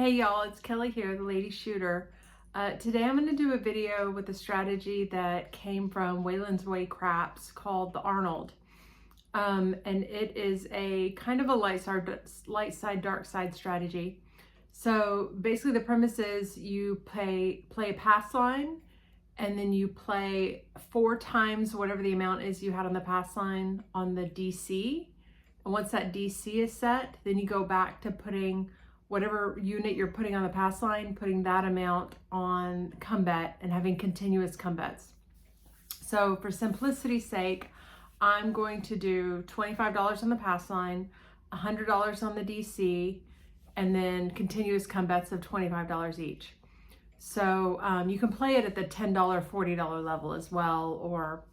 Hey y'all, it's Kelly here, the Lady Shooter. Today I'm going to do a video with a strategy that came from Waylon's Way Craps called the Arnold. And it is a kind of a light side, dark side strategy. So basically the premise is you play a pass line, and then you play 4 times whatever the amount is you had on the pass line on the DC. And once that DC is set, then you go back to putting whatever unit you're putting on the pass line, putting that amount on come bet and having continuous come bets. So for simplicity's sake, I'm going to do $25 on the pass line, $100 on the DC, and then continuous come bets of $25 each. So you can play it at the $10, $40 level as well, or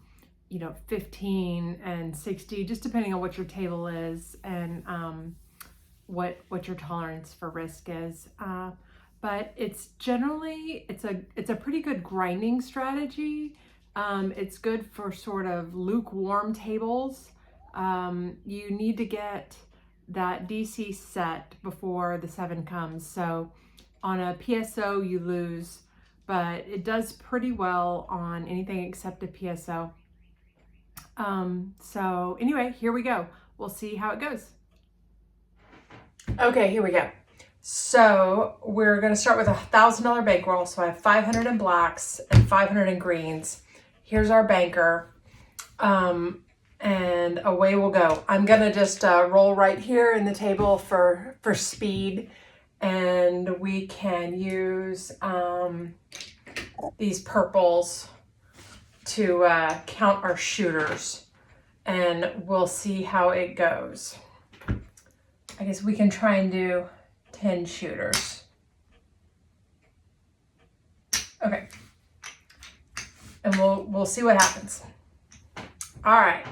you know, 15 and 60, just depending on what your table is and what your tolerance for risk is. But it's generally, it's a pretty good grinding strategy. It's good for sort of lukewarm tables. You need to get that DC set before the 7 comes. So on a PSO you lose, but it does pretty well on anything except a PSO. So anyway, here we go. We'll see how it goes. Okay, here we go. So we're going to start with a $1,000 bankroll. So I have 500 in blacks and 500 in greens. Here's our banker. And away we'll go. I'm going to just roll right here in the table for speed. And we can use these purples to count our shooters. And we'll see how it goes. I guess we can try and do 10 shooters. Okay. And we'll see what happens. All right.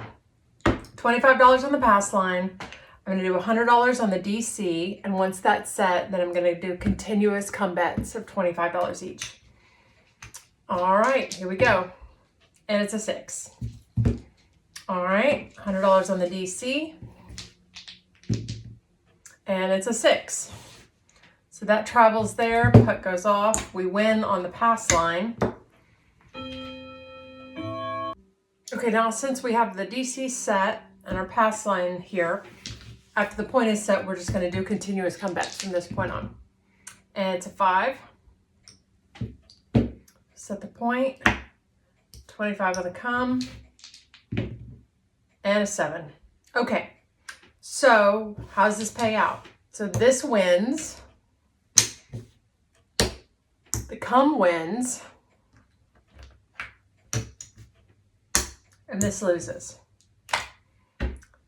$25 on the pass line. I'm going to do $100 on the DC. And once that's set, then I'm going to do continuous come bets of $25 each. All right, here we go. And it's a 6. All right, $100 on the DC. And it's a 6. So that travels there, putt goes off. We win on the pass line. Okay, now since we have the DC set and our pass line here, after the point is set, we're just going to do continuous come bets from this point on. And it's a 5. Set the point. 25 on the come. And a 7. Okay. So how does this pay out? So this wins, the come wins, and this loses.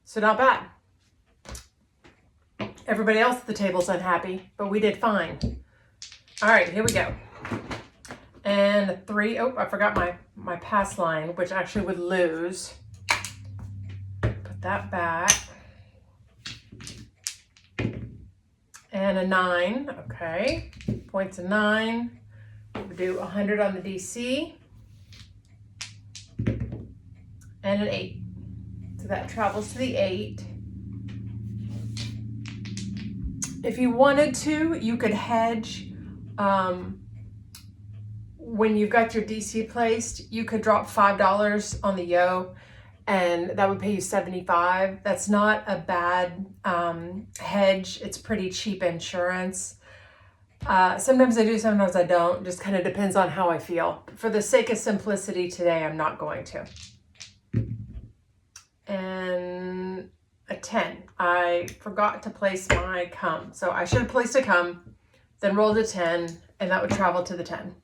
So not bad. Everybody else at the table's unhappy, but we did fine. All right, here we go. And a 3, oh, I forgot my pass line, which actually would lose. Put that back. And a 9, okay. Points a 9. We do 100 on the DC. And an 8. So that travels to the 8. If you wanted to, you could hedge. When you've got your DC placed, you could drop $5 on the yo, and that would pay you $75. That's not a bad hedge. It's pretty cheap insurance. Sometimes I do, sometimes I don't. Just kind of depends on how I feel. For the sake of simplicity today, I'm not going to. And a 10. I forgot to place my come. So I should have placed a come, then rolled a 10, and that would travel to the 10.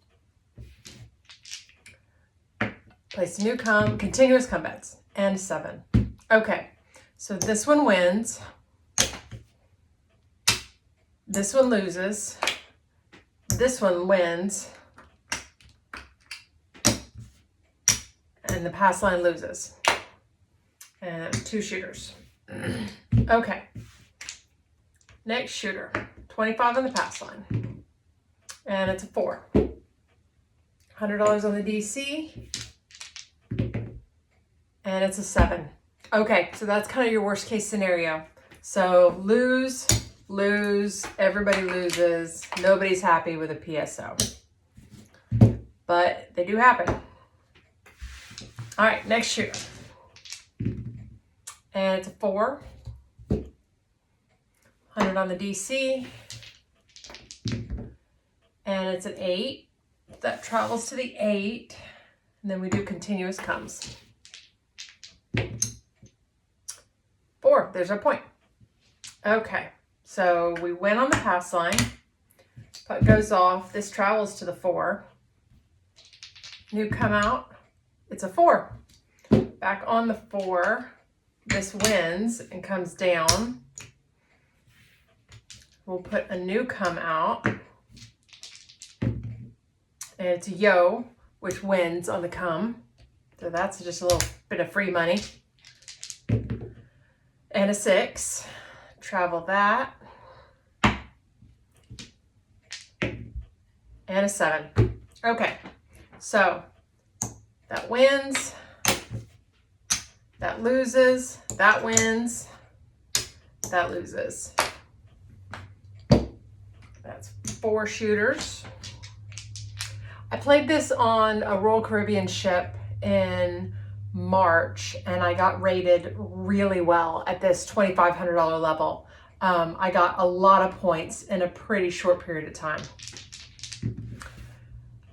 Place a new come, continuous come bets, and 7. Okay, so this one wins. This one loses. This one wins. And the pass line loses. And 2 shooters. Okay. Next shooter. 25 on the pass line. And it's a 4. $100 on the DC. And it's a 7. Okay, so that's kind of your worst case scenario. So lose lose, everybody loses. Nobody's happy with a PSO. But they do happen. All right, next shooter. And it's a 4. 100 on the DC. And it's an 8. That travels to the 8. And then we do continuous comes. 4, there's our point. Okay, so we went on the pass line. Putt goes off. This travels to the 4. New come out. It's a 4. Back on the 4. This wins and comes down. We'll put a new come out. And it's a yo, which wins on the come. So that's just a little bit of free money. And a 6. Travel that. And a 7. Okay, so that wins. That loses. That wins. That loses. That's 4 shooters. I played this on a Royal Caribbean ship in March, and I got rated really well at this $2,500 level. I got a lot of points in a pretty short period of time.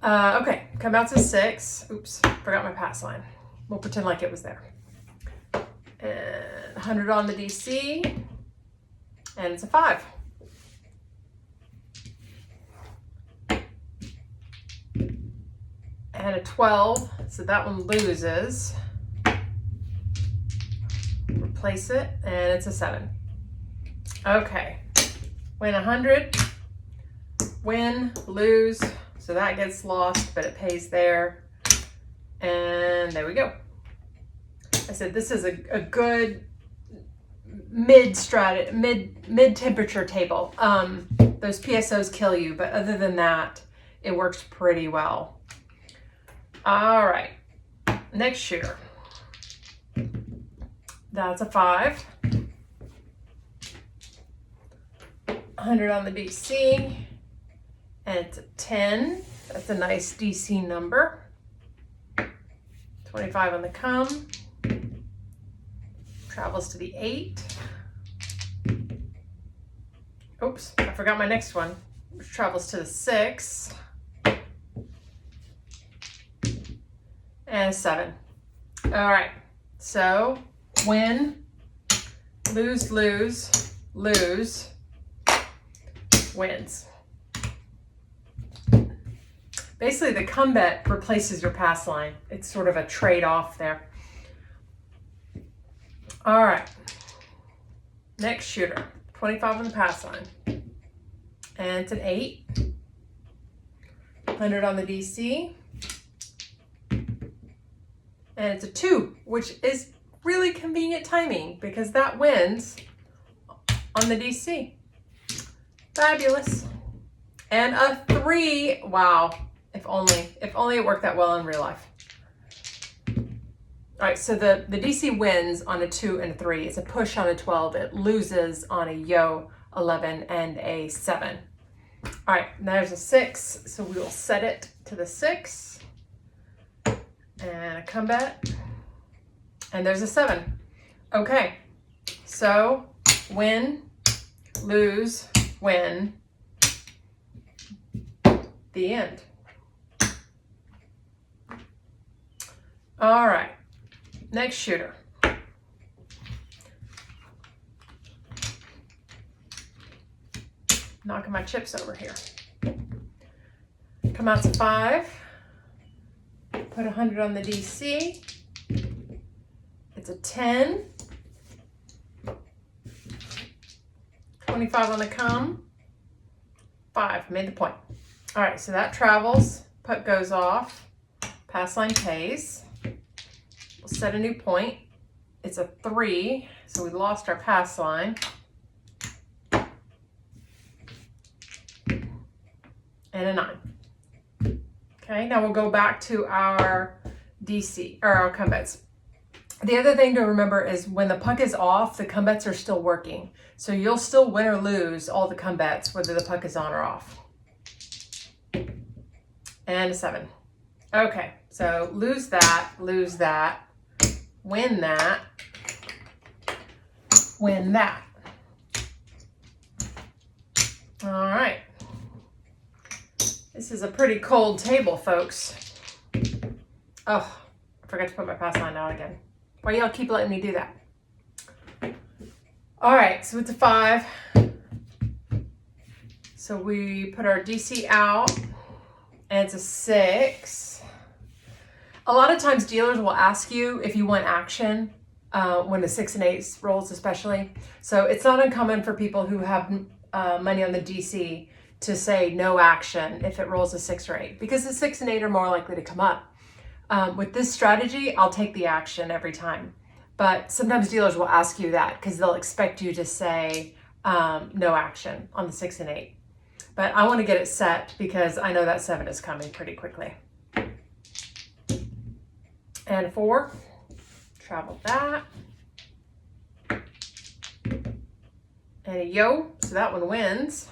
Okay, come out to 6. Oops, forgot my pass line. We'll pretend like it was there. And 100 on the DC, and it's a 5. And a 12, so that one loses. Replace it, and it's a 7. Okay, win 100, win, lose, so that gets lost, but it pays there. And there we go. I said this is a good mid-temperature table. Those PSOs kill you, but other than that, it works pretty well. All right, next shooter. That's a 5. 100 on the DC, and it's a 10. That's a nice DC number. 25 on the come. Travels to the 8. Oops, I forgot my next one, which travels to the 6. And a 7. All right, so win, lose, lose, lose, wins. Basically, the come bet replaces your pass line. It's sort of a trade-off there. All right, next shooter, 25 on the pass line. And it's an 8. 100 on the DC. And it's a 2, which is really convenient timing because that wins on the DC. Fabulous. And a 3. Wow. If only it worked that well in real life. All right, so the DC wins on a 2 and a 3. It's a push on a 12. It loses on a yo 11 and a 7. All right, there's a 6. So we will set it to the 6. And a come bet. And there's a 7. Okay, so win, lose, win. The end. All right, next shooter. Knocking my chips over here. Come out to 5. Put 100 on the DC. It's a 10. 25 on the come. 5, made the point. All right, so that travels. Putt goes off. Pass line pays. We'll set a new point. It's a 3, so we lost our pass line. And a 9. Okay, now we'll go back to our DC, or our come bets. The other thing to remember is when the puck is off, the come bets are still working. So you'll still win or lose all the come bets, whether the puck is on or off. And a 7. Okay, so lose that, win that, win that. All right. This is a pretty cold table, folks. Oh, I forgot to put my pass line out again. Why y'all keep letting me do that? All right, so it's a 5. So we put our DC out, and it's a 6. A lot of times dealers will ask you if you want action when the 6 and 8 rolls especially. So it's not uncommon for people who have money on the DC to say no action if it rolls a 6 or 8, because the 6 and 8 are more likely to come up. With this strategy, I'll take the action every time. But sometimes dealers will ask you that because they'll expect you to say no action on the 6 and 8. But I want to get it set because I know that 7 is coming pretty quickly. And 4, travel that. And a yo, so that one wins.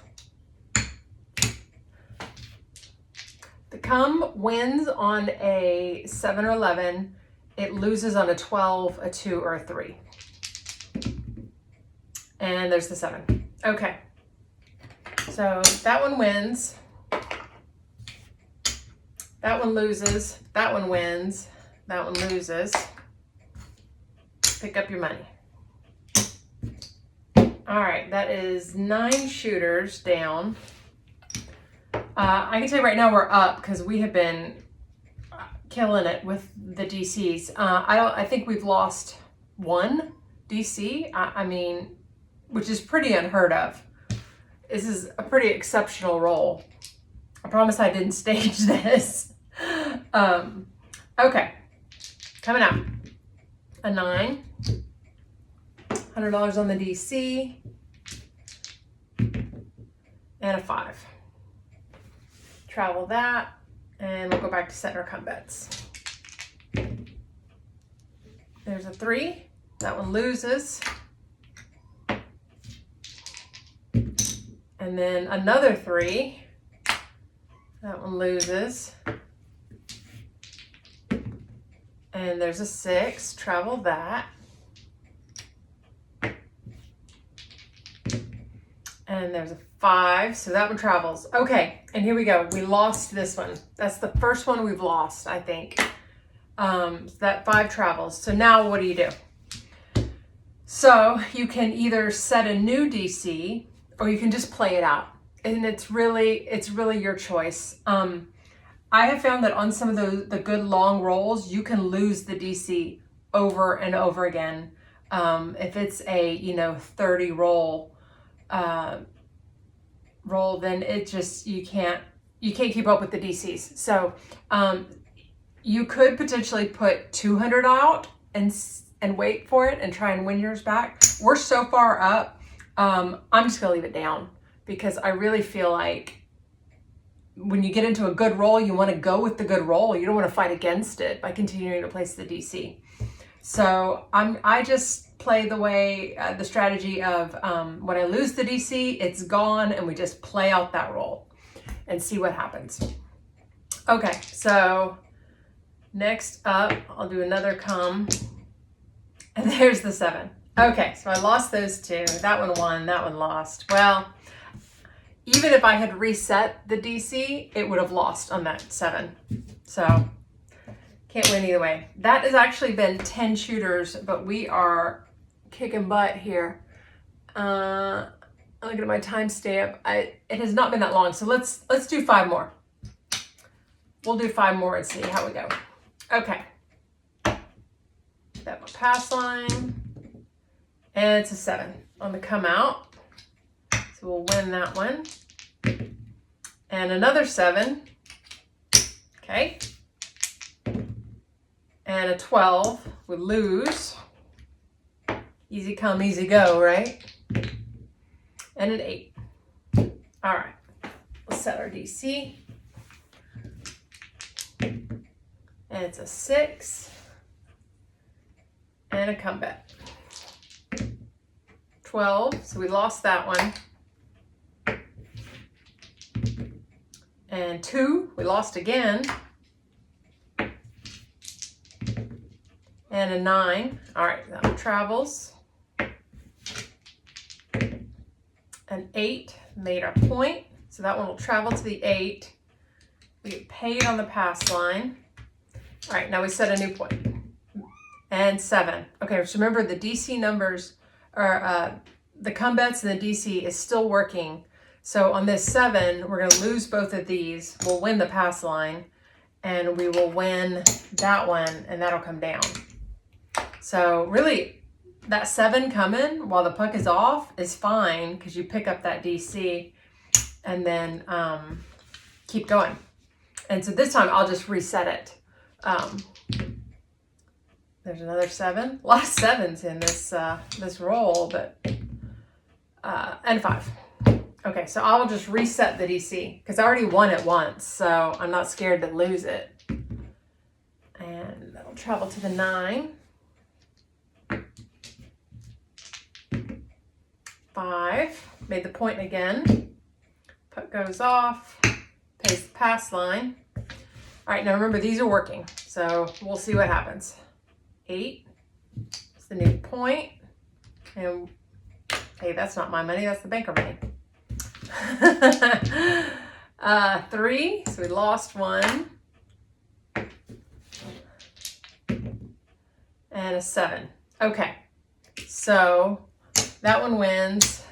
The come wins on a 7 or 11. It loses on a 12, a 2, or a 3. And there's the 7. Okay. So that one wins. That one loses. That one wins. That one loses. Pick up your money. All right, that is 9 shooters down. I can tell you right now we're up because we have been killing it with the DCs. I think we've lost 1 DC. I mean, which is pretty unheard of. This is a pretty exceptional roll. I promise I didn't stage this. Okay, coming out. A 9. $100 on the DC. And a 5. Travel that. And we'll go back to setting our come bets. There's a 3. That one loses. And then another 3. That one loses. And there's a 6. Travel that. And there's a 5. So that one travels. Okay. And here we go. We lost this one. That's the first one we've lost, I think. That 5 travels. So now what do you do? So you can either set a new DC or you can just play it out. And it's really your choice. I have found that on some of the good long rolls, you can lose the DC over and over again. If it's a 30 roll, then it just you can't keep up with the DCs. So you could potentially put 200 out and wait for it and try and win yours back. We're so far up. I'm just gonna leave it down because I really feel like when you get into a good roll, you want to go with the good roll. You don't want to fight against it by continuing to place the DC. So I just play the strategy of when I lose the DC, it's gone, and we just play out that roll and see what happens. Okay, so next up, I'll do another come, and there's the 7. Okay, so I lost those 2. That one won, that one lost. Well, even if I had reset the DC, it would have lost on that 7. So can't win either way. That has actually been 10 shooters, but we are kicking butt here. Look at my timestamp. It has not been that long, so let's do 5 more. We'll do 5 more and see how we go. Okay. That one pass line, and it's a 7 on the come out. So we'll win that one. And another 7. Okay. And a 12, we lose. Easy come, easy go, right? And an 8. All right, let's set our DC. And it's a 6. and a come bet. 12, so we lost that one. And 2, we lost again. And a 9. All right, that one travels. An 8 made our point, so that one will travel to the 8. We get paid on the pass line. All right, now we set a new point. And 7. Okay, so remember the DC numbers are the come bets and the DC is still working. So on this 7, we're going to lose both of these. We'll win the pass line, and we will win that one, and that'll come down. So really, that 7 coming while the puck is off is fine because you pick up that DC and then keep going. And so this time I'll just reset it. There's another 7. A lot of 7s in this roll, but and 5. Okay, so I'll just reset the DC because I already won it once, so I'm not scared to lose it. And that'll travel to the 9. 5, made the point again. Puck goes off, pays the pass line. All right, now remember these are working, so we'll see what happens. 8, it's the new point. And hey, that's not my money, that's the banker money. 3, so we lost 1. And a 7. Okay, so that one wins,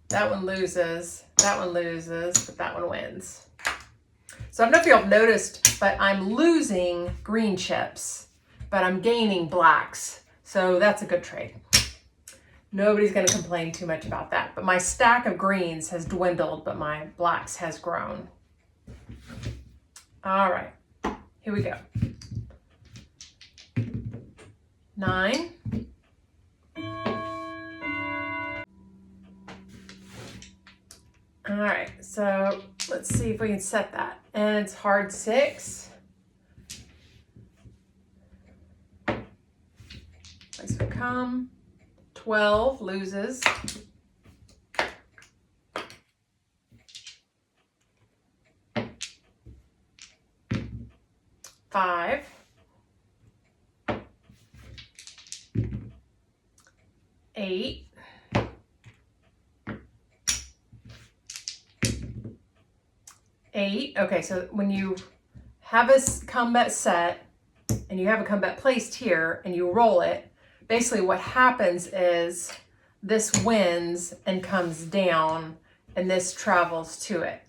that one loses, that one loses, but that one wins. So I don't know if y'all have noticed, but I'm losing green chips, but I'm gaining blacks. So that's a good trade. Nobody's going to complain too much about that. But my stack of greens has dwindled, but my blacks has grown. All right, here we go. 9. All right, so let's see if we can set that. And it's hard 6. Place would come. 12 loses. 5. 8. 8. Okay, so when you have a come bet set and you have a come bet placed here and you roll it, basically what happens is this wins and comes down and this travels to it.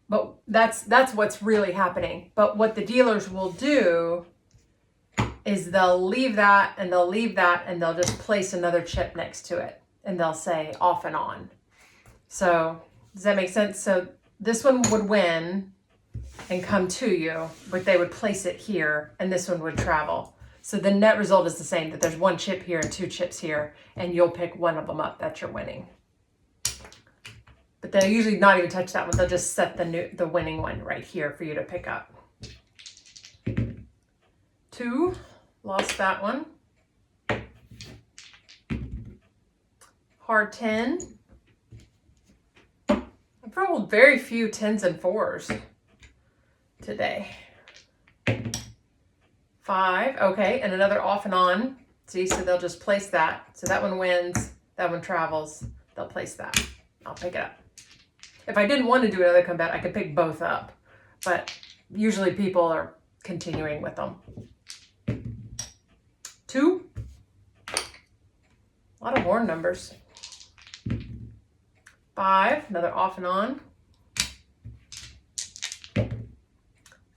But that's what's really happening. But what the dealers will do is they'll leave that and they'll leave that and they'll just place another chip next to it and they'll say off and on. So does that make sense? So this one would win and come to you, but they would place it here and this one would travel. So the net result is the same, that there's 1 chip here and 2 chips here, and you'll pick one of them up. That's your winning. But they'll usually not even touch that one. They'll just set the winning one right here for you to pick up. 2, lost that one. Hard 10. I've rolled very few 10s and 4s today. 5, okay, and another off and on. See, so they'll just place that. So that one wins, that one travels, they'll place that. I'll pick it up. If I didn't want to do another come bet, I could pick both up. But usually people are continuing with them. 2. A lot of horn numbers. 5, another off and on.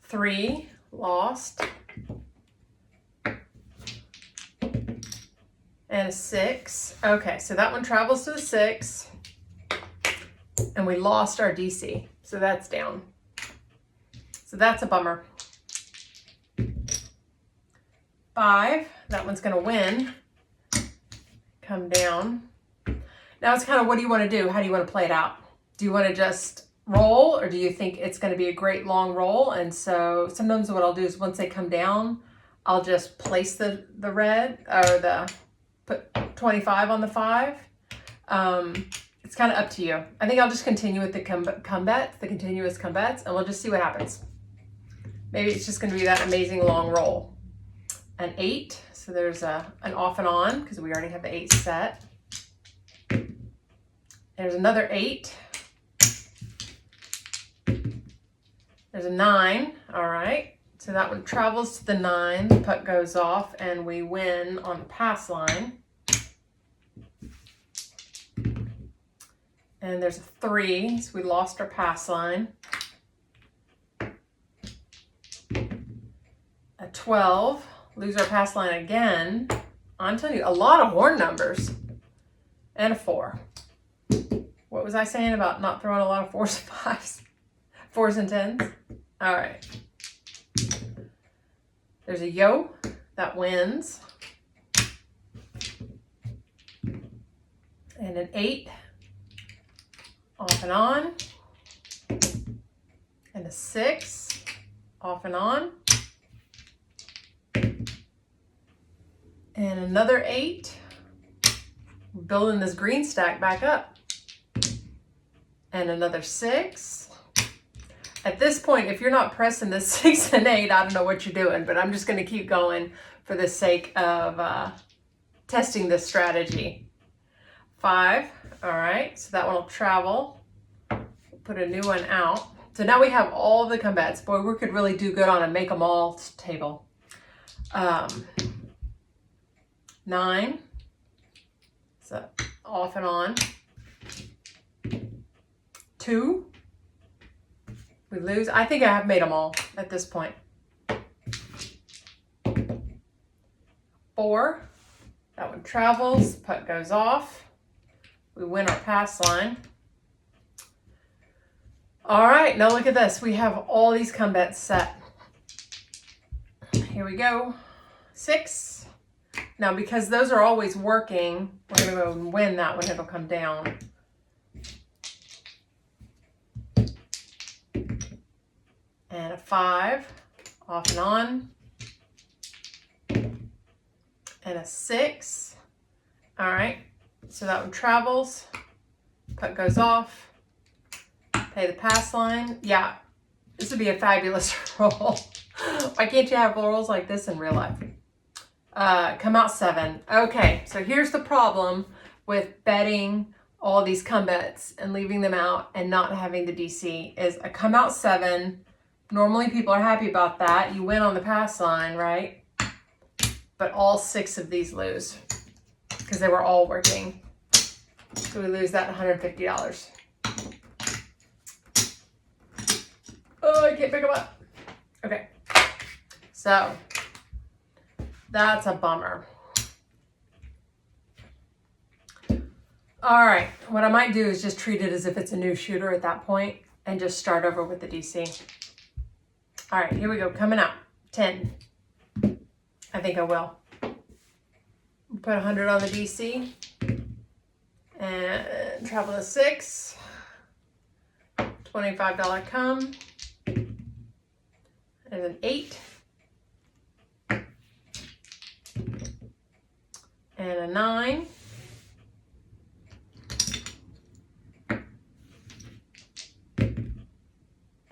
3, lost. And a 6. Okay, so that one travels to the 6. And we lost our DC. So that's down. So that's a bummer. 5, that one's going to win. Come down. Now it's kind of, what do you want to do? How do you want to play it out? Do you want to just roll, or do you think it's going to be a great long roll? And so sometimes what I'll do is once they come down, I'll just place the red, or put 25 on the 5. It's kind of up to you. I think I'll just continue with the combats, the continuous combats, and we'll just see what happens. Maybe it's just going to be that amazing long roll. An 8, so there's an off and on, because we already have the 8 set. There's another 8. There's a 9, all right. So that one travels to the 9, the putt goes off, and we win on the pass line. And there's a 3, so we lost our pass line. A 12, lose our pass line again. I'm telling you, a lot of horn numbers. And a 4. What was I saying about not throwing a lot of 4s and 5s? 4s and 10s? All right. There's a yo, that wins. And an 8, off and on. And a 6, off and on. And another 8. We're building this green stack back up. And another 6. At this point, if you're not pressing the 6 and 8, I don't know what you're doing, but I'm just going to keep going for the sake of testing this strategy. 5, all right, so that one will travel. Put a new one out. So now we have all the combats. Boy, we could really do good on a make 'em all table. 9, so off and on. 2, we lose. I think I have made them all at this point. 4, that one travels, putt goes off. We win our pass line. All right, now look at this. We have all these combats set. Here we go. 6. Now, because those are always working, we're going to go and win that one. It'll come down. And a 5, off and on. And a 6. All right, so that one travels. Putt goes off. Pay the pass line. Yeah, this would be a fabulous roll. Why can't you have rolls like this in real life? Come out 7. Okay, so here's the problem with betting all these combats and leaving them out and not having the DC is a come out 7. Normally people are happy about that. You win on the pass line, right? But all 6 of these lose because they were all working. So we lose that $150. Oh, I can't pick them up. Okay. So that's a bummer. All right, what I might do is just treat it as if it's a new shooter at that point and just start over with the DC. All right, here we go, coming out, 10. I think I will. Put 100 on the DC and travel to 6. $25 come. And an 8. And a 9.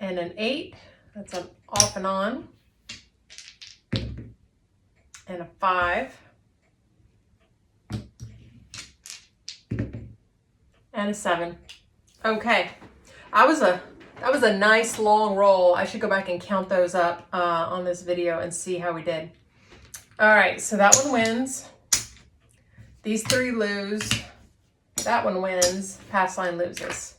And an 8. That's an off and on. And a 5. And a 7. Okay. That was a nice long roll. I should go back and count those up on this video and see how we did. All right, so that one wins. These 3 lose. That one wins. Pass line loses.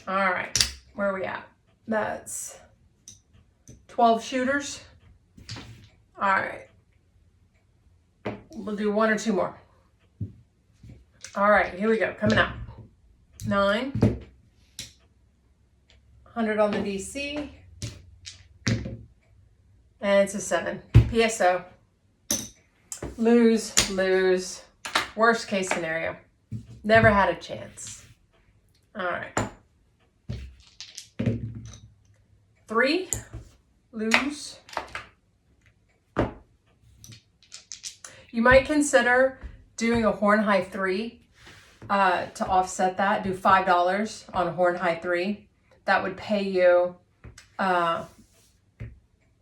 All right, where are we at? That's 12 shooters. All right. We'll do 1 or 2 more. All right, here we go, coming out. 9. 100 on the DC. And it's a 7. PSO. Lose, lose. Worst case scenario. Never had a chance. All right. 3. lose. You might consider doing a horn high 3 to offset that. Do $5 on a horn high 3. That would pay you all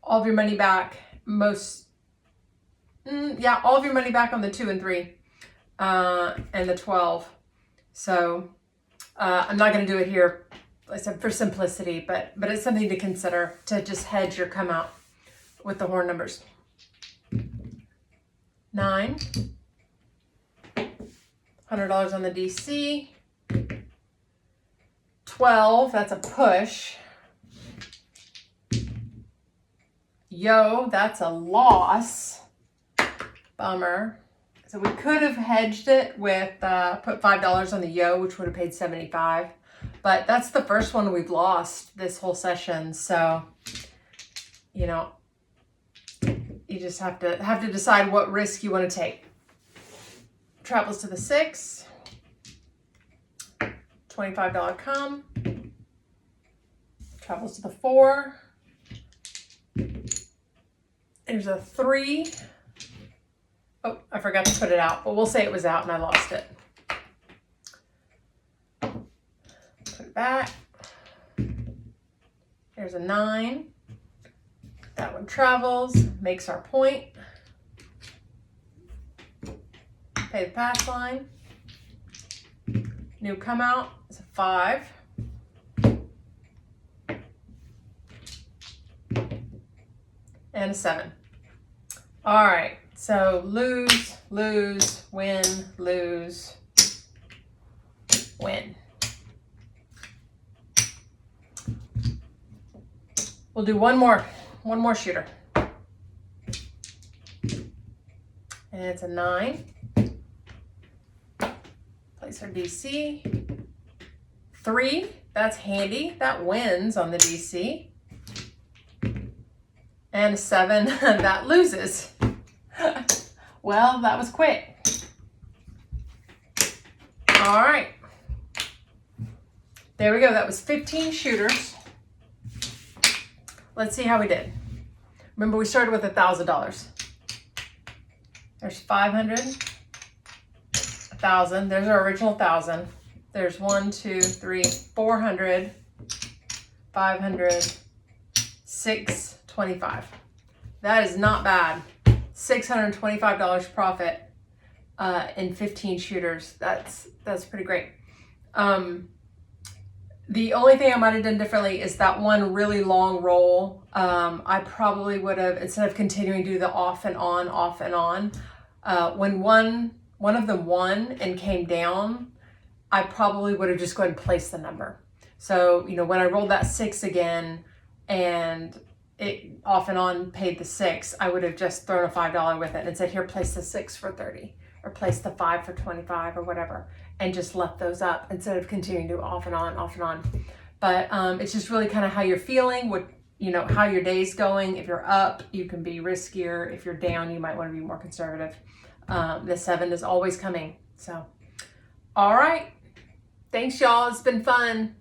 of your money back. All of your money back on the 2 and 3 and the 12. So I'm not going to do it here, like I said, for simplicity, but it's something to consider to just hedge your come out with the horn numbers. 9, $100 on the DC. 12, that's a push. Yo, that's a loss. Bummer. So we could have hedged it with, put $5 on the yo, which would have paid 75. But that's the first one we've lost this whole session. So, you know, you just have to decide what risk you want to take. Travels to the 6. $25 come. Travels to the 4. There's a 3. Oh, I forgot to put it out, but we'll say it was out and I lost it. Put it back. There's a 9. That one travels, makes our point. Pay the pass line. New come out is a 5. And a 7. All right, so lose, lose, win, lose, win. We'll do one more shooter. And it's a 9. Place our DC. 3, that's handy. That wins on the DC. And a 7, that loses. Well, that was quick. All right. There we go. That was 15 shooters. Let's see how we did. Remember, we started with $1,000. There's 500, 1,000. There's our original 1,000. There's 1, 2, 3, 400, 500, 625. That is not bad. $625 profit in 15 shooters. That's pretty great. The only thing I might have done differently is that one really long roll. I probably would have, instead of continuing to do the off and on, when one of them won and came down, I probably would have just go ahead and placed the number. So, you know, when I rolled that 6 again and it off and on paid the 6, I would have just thrown a $5 with it and said, here, place the 6 for 30 or place the 5 for 25 or whatever, and just left those up instead of continuing to off and on. But it's just really kind of how you're feeling, what, you know, how your day's going. If you're up, you can be riskier. If you're down, you might want to be more conservative. The 7 is always coming. So, all right. Thanks, y'all. It's been fun.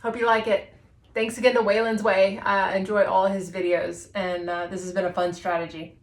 Hope you like it. Thanks again to Waylon's Way. I enjoy all his videos, and this has been a fun strategy.